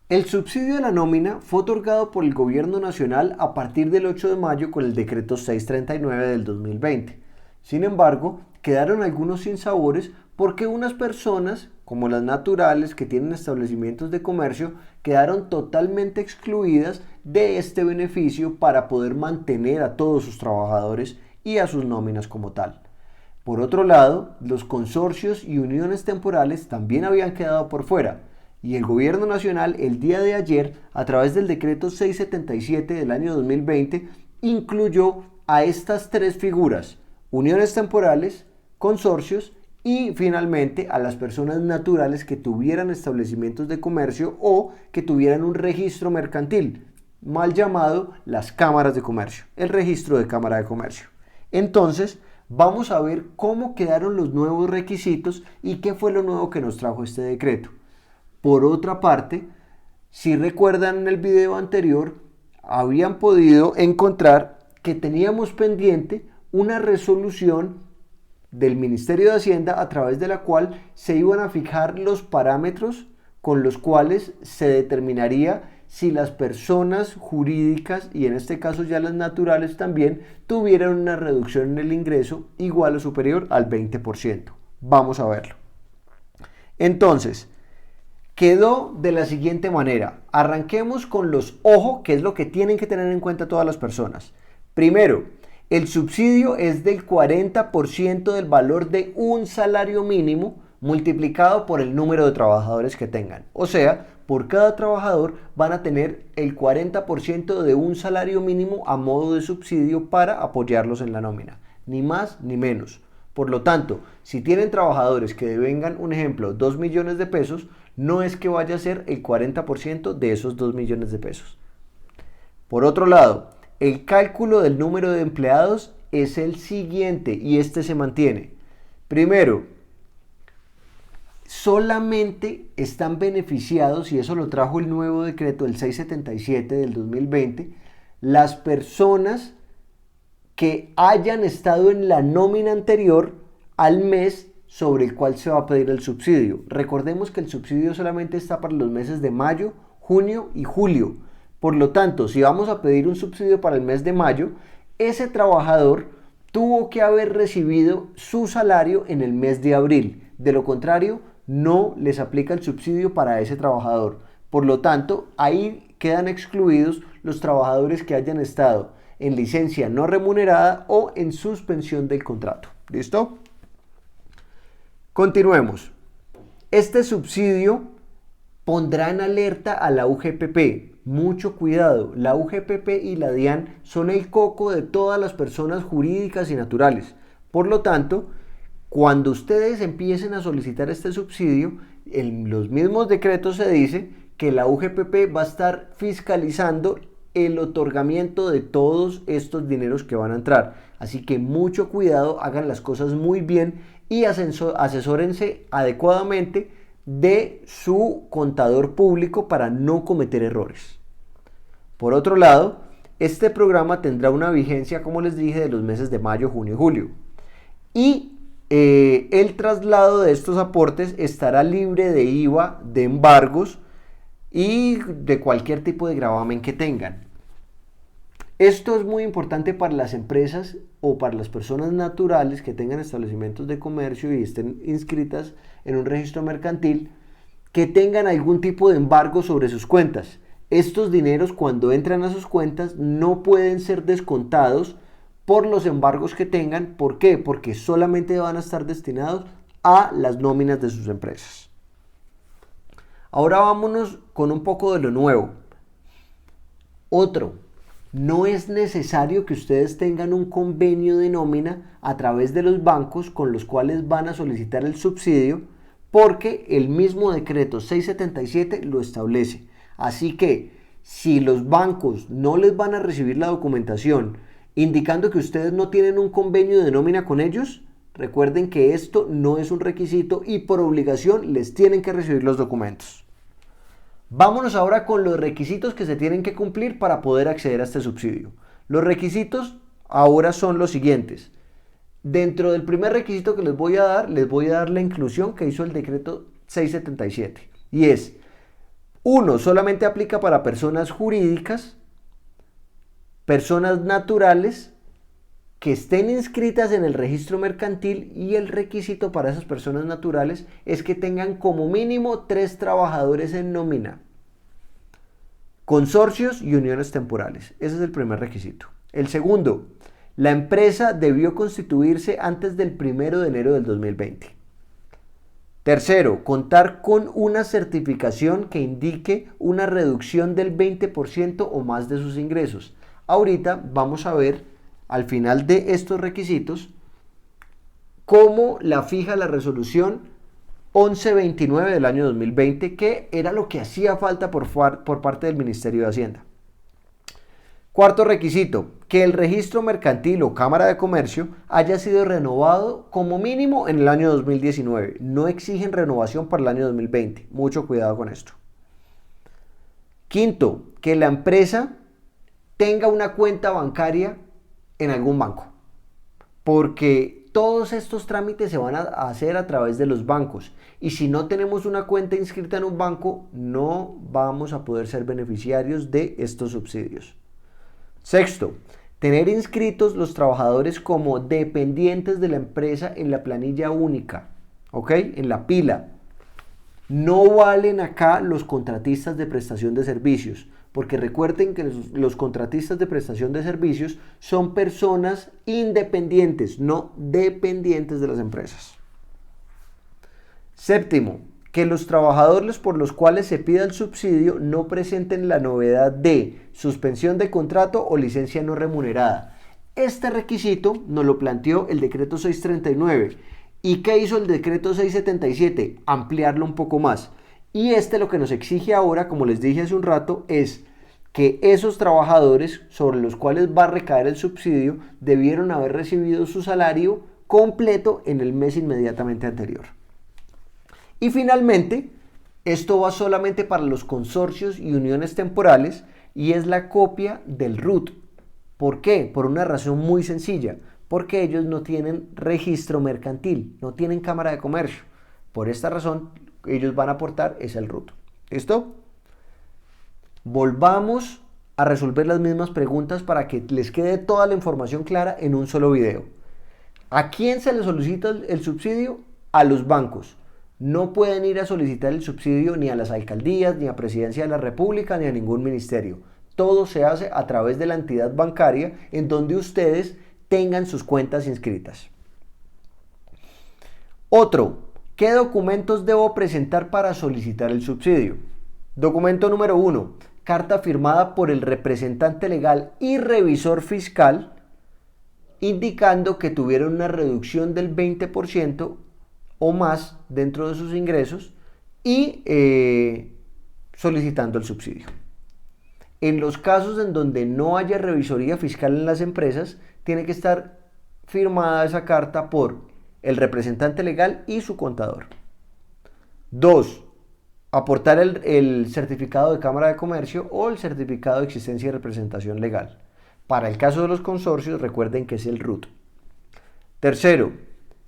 El subsidio de la nómina fue otorgado por el Gobierno Nacional a partir del 8 de mayo con el decreto 639 del 2020. Sin embargo, quedaron algunos sinsabores porque unas personas, como las naturales que tienen establecimientos de comercio, quedaron totalmente excluidas de este beneficio para poder mantener a todos sus trabajadores y a sus nóminas como tal. Por otro lado, los consorcios y uniones temporales también habían quedado por fuera, y el Gobierno Nacional el día de ayer, a través del decreto 677 del año 2020, incluyó a estas tres figuras: uniones temporales, consorcios y finalmente a las personas naturales que tuvieran establecimientos de comercio o que tuvieran un registro mercantil, mal llamado las cámaras de comercio, el registro de cámara de comercio. Entonces, vamos a ver cómo quedaron los nuevos requisitos y qué fue lo nuevo que nos trajo este decreto. Por otra parte, si recuerdan en el video anterior, habían podido encontrar que teníamos pendiente una resolución del Ministerio de Hacienda a través de la cual se iban a fijar los parámetros con los cuales se determinaría si las personas jurídicas, y en este caso ya las naturales también, tuvieran una reducción en el ingreso igual o superior al 20%. Vamos a verlo. Entonces, quedó de la siguiente manera. Arranquemos con los ojo, que es lo que tienen que tener en cuenta todas las personas. Primero, el subsidio es del 40% del valor de un salario mínimo multiplicado por el número de trabajadores que tengan. O sea, por cada trabajador van a tener el 40% de un salario mínimo a modo de subsidio para apoyarlos en la nómina. Ni más ni menos. Por lo tanto, si tienen trabajadores que devengan, un ejemplo, 2 millones de pesos, no es que vaya a ser el 40% de esos 2 millones de pesos. Por otro lado, el cálculo del número de empleados es el siguiente y este se mantiene. Primero, solamente están beneficiados, y eso lo trajo el nuevo decreto, el 677 del 2020, las personas que hayan estado en la nómina anterior al mes sobre el cual se va a pedir el subsidio. Recordemos que el subsidio solamente está para los meses de mayo, junio y julio. Por lo tanto, si vamos a pedir un subsidio para el mes de mayo, ese trabajador tuvo que haber recibido su salario en el mes de abril. De lo contrario, no les aplica el subsidio para ese trabajador. Por lo tanto, ahí quedan excluidos los trabajadores que hayan estado en licencia no remunerada o en suspensión del contrato. ¿Listo? Continuemos. Este subsidio pondrá en alerta a la UGPP. Mucho cuidado, la UGPP y la DIAN son el coco de todas las personas jurídicas y naturales. Por lo tanto, cuando ustedes empiecen a solicitar este subsidio, en los mismos decretos se dice que la UGPP va a estar fiscalizando el otorgamiento de todos estos dineros que van a entrar. Así que mucho cuidado, hagan las cosas muy bien y asesórense adecuadamente de su contador público para no cometer errores. Por otro lado, este programa tendrá una vigencia, como les dije, de los meses de mayo, junio y julio. Y el traslado de estos aportes estará libre de IVA, de embargos y de cualquier tipo de gravamen que tengan. Esto es muy importante para las empresas o para las personas naturales que tengan establecimientos de comercio y estén inscritas en un registro mercantil, que tengan algún tipo de embargo sobre sus cuentas. Estos dineros, cuando entran a sus cuentas, no pueden ser descontados por los embargos que tengan. ¿Por qué? Porque solamente van a estar destinados a las nóminas de sus empresas. Ahora vámonos con un poco de lo nuevo. Otro, no es necesario que ustedes tengan un convenio de nómina a través de los bancos con los cuales van a solicitar el subsidio, porque el mismo decreto 677 lo establece. Así que si los bancos no les van a recibir la documentación indicando que ustedes no tienen un convenio de nómina con ellos, recuerden que esto no es un requisito y por obligación les tienen que recibir los documentos. Vámonos ahora con los requisitos que se tienen que cumplir para poder acceder a este subsidio. Los requisitos ahora son los siguientes. Dentro del primer requisito que les voy a dar la inclusión que hizo el decreto 677. Y es Uno, solamente aplica para personas jurídicas, personas naturales que estén inscritas en el registro mercantil, y el requisito para esas personas naturales es que tengan como mínimo 3 trabajadores en nómina, consorcios y uniones temporales. Ese es el primer requisito. El segundo, la empresa debió constituirse antes del 1 de enero del 2020. Tercero, contar con una certificación que indique una reducción del 20% o más de sus ingresos. Ahorita vamos a ver, al final de estos requisitos, cómo la fija la resolución 1129 del año 2020, que era lo que hacía falta por parte del Ministerio de Hacienda. Cuarto requisito, que el registro mercantil o Cámara de Comercio haya sido renovado como mínimo en el año 2019. No exigen renovación para el año 2020. Mucho cuidado con esto. Quinto, que la empresa tenga una cuenta bancaria en algún banco, porque todos estos trámites se van a hacer a través de los bancos, y si no tenemos una cuenta inscrita en un banco, no vamos a poder ser beneficiarios de estos subsidios. Sexto, tener inscritos los trabajadores como dependientes de la empresa en la planilla única, ¿ok? En la pila. No valen acá los contratistas de prestación de servicios, porque recuerden que los contratistas de prestación de servicios son personas independientes, no dependientes de las empresas. Séptimo, que los trabajadores por los cuales se pida el subsidio no presenten la novedad de suspensión de contrato o licencia no remunerada. Este requisito nos lo planteó el decreto 639. ¿Y qué hizo el decreto 677? Ampliarlo un poco más. Y lo que nos exige ahora, como les dije hace un rato, es que esos trabajadores sobre los cuales va a recaer el subsidio debieron haber recibido su salario completo en el mes inmediatamente anterior. Y finalmente, esto va solamente para los consorcios y uniones temporales, y es la copia del RUT. ¿Por qué? Por una razón muy sencilla, porque ellos no tienen registro mercantil, no tienen Cámara de Comercio. Por esta razón, ellos van a aportar es el RUT. ¿Listo? Volvamos a resolver las mismas preguntas para que les quede toda la información clara en un solo video. ¿A quién se le solicita el subsidio? A los bancos. No pueden ir a solicitar el subsidio ni a las alcaldías, ni a Presidencia de la República, ni a ningún ministerio. Todo se hace a través de la entidad bancaria en donde ustedes tengan sus cuentas inscritas. Otro, ¿qué documentos debo presentar para solicitar el subsidio? Documento número 1, carta firmada por el representante legal y revisor fiscal indicando que tuvieron una reducción del 20% o más dentro de sus ingresos y solicitando el subsidio. En los casos en donde no haya revisoría fiscal en las empresas, tiene que estar firmada esa carta por el representante legal y su contador. 2. Aportar el certificado de Cámara de Comercio o el certificado de existencia y representación legal. Para el caso de los consorcios, recuerden que es el RUT. Tercero,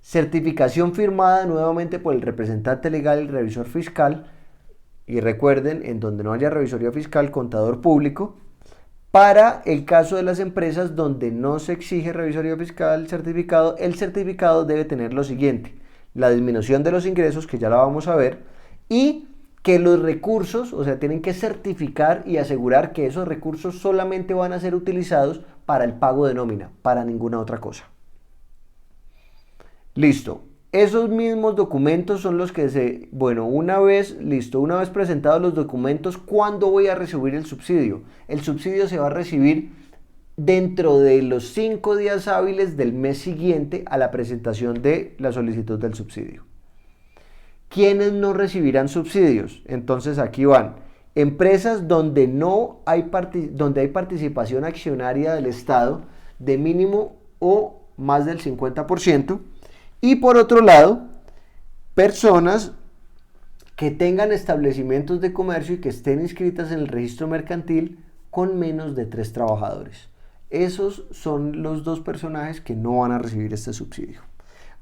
certificación firmada nuevamente por el representante legal y el revisor fiscal. Y recuerden, en donde no haya revisoría fiscal, contador público. Para el caso de las empresas donde no se exige revisoría fiscal, el certificado debe tener lo siguiente: la disminución de los ingresos, que ya la vamos a ver, y que los recursos, o sea, tienen que certificar y asegurar que esos recursos solamente van a ser utilizados para el pago de nómina, para ninguna otra cosa. Listo. Esos mismos documentos son los que una vez presentados los documentos, ¿cuándo voy a recibir el subsidio? El subsidio se va a recibir dentro de los 5 días hábiles del mes siguiente a la presentación de la solicitud del subsidio. ¿Quiénes no recibirán subsidios? Entonces aquí van: empresas donde hay participación accionaria del Estado de mínimo o más del 50%. Y por otro lado, personas que tengan establecimientos de comercio y que estén inscritas en el registro mercantil con menos de 3 trabajadores. Esos son los 2 personajes que no van a recibir este subsidio.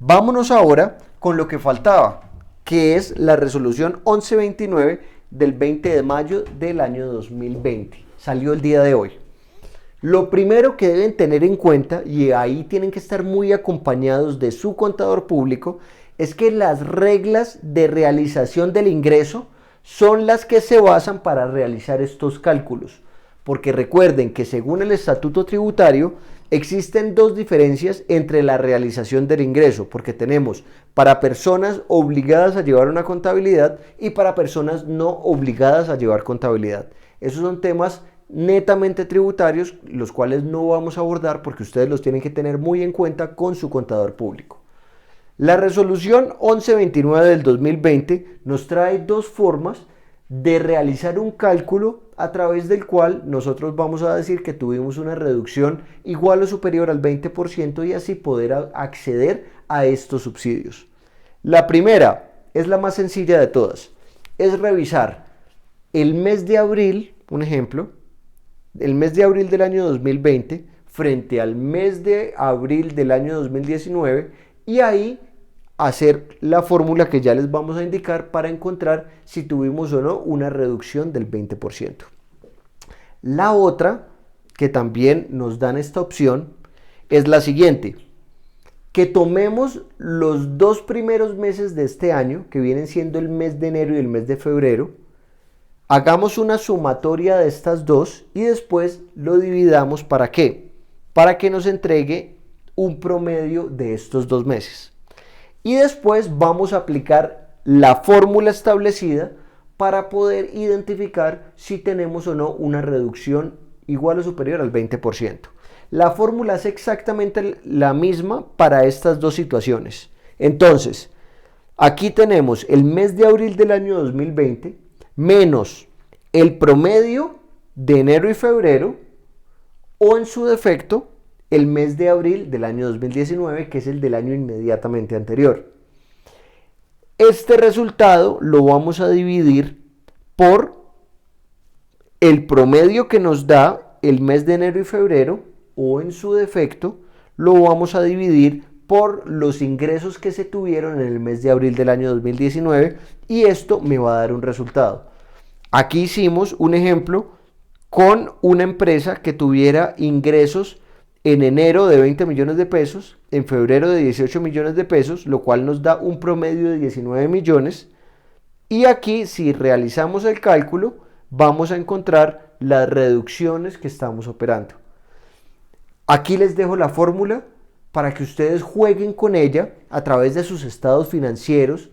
Vámonos ahora con lo que faltaba, que es la resolución 1129, del 20 de mayo del año 2020. Salió el día de hoy. Lo primero que deben tener en cuenta, y ahí tienen que estar muy acompañados de su contador público, es que las reglas de realización del ingreso son las que se basan para realizar estos cálculos. Porque recuerden que según el estatuto tributario existen dos diferencias entre la realización del ingreso, porque tenemos para personas obligadas a llevar una contabilidad y para personas no obligadas a llevar contabilidad. Esos son temas netamente tributarios, los cuales no vamos a abordar porque ustedes los tienen que tener muy en cuenta con su contador público. La resolución 1129 del 2020 nos trae dos formas de realizar un cálculo a través del cual nosotros vamos a decir que tuvimos una reducción igual o superior al 20% y así poder acceder a estos subsidios. La primera es la más sencilla de todas, es revisar el mes de abril, un ejemplo, el mes de abril del año 2020 frente al mes de abril del año 2019 y ahí hacer la fórmula que ya les vamos a indicar para encontrar si tuvimos o no una reducción del 20%. La otra, que también nos dan esta opción, es la siguiente. Que tomemos los dos primeros meses de este año, que vienen siendo el mes de enero y el mes de febrero, hagamos una sumatoria de estas dos y después lo dividamos ¿para qué? Para que nos entregue un promedio de estos 2 meses. Y después vamos a aplicar la fórmula establecida para poder identificar si tenemos o no una reducción igual o superior al 20%. La fórmula es exactamente la misma para estas dos situaciones. Entonces, aquí tenemos el mes de abril del año 2020 menos el promedio de enero y febrero o en su defecto el mes de abril del año 2019, que es el del año inmediatamente anterior. Este resultado lo vamos a dividir por el promedio que nos da el mes de enero y febrero, o en su defecto lo vamos a dividir por los ingresos que se tuvieron en el mes de abril del año 2019 y esto me va a dar un resultado. Aquí hicimos un ejemplo con una empresa que tuviera ingresos en enero de 20 millones de pesos, en febrero de 18 millones de pesos, lo cual nos da un promedio de 19 millones. Y aquí, si realizamos el cálculo, vamos a encontrar las reducciones que estamos operando. Aquí les dejo la fórmula para que ustedes jueguen con ella a través de sus estados financieros.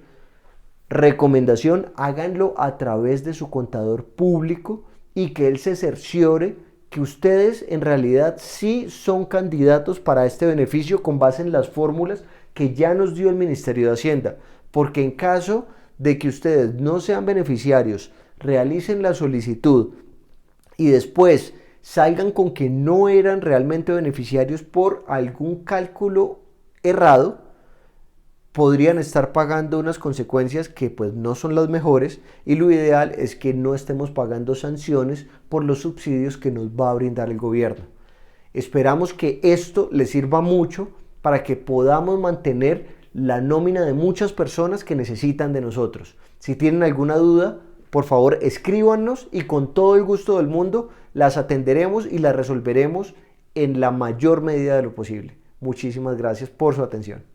Recomendación, háganlo a través de su contador público y que él se cerciore que ustedes en realidad sí son candidatos para este beneficio con base en las fórmulas que ya nos dio el Ministerio de Hacienda. Porque en caso de que ustedes no sean beneficiarios, realicen la solicitud y después salgan con que no eran realmente beneficiarios por algún cálculo errado, podrían estar pagando unas consecuencias que pues no son las mejores y lo ideal es que no estemos pagando sanciones por los subsidios que nos va a brindar el gobierno. Esperamos que esto les sirva mucho para que podamos mantener la nómina de muchas personas que necesitan de nosotros. Si tienen alguna duda, por favor escríbanos y con todo el gusto del mundo las atenderemos y las resolveremos en la mayor medida de lo posible. Muchísimas gracias por su atención.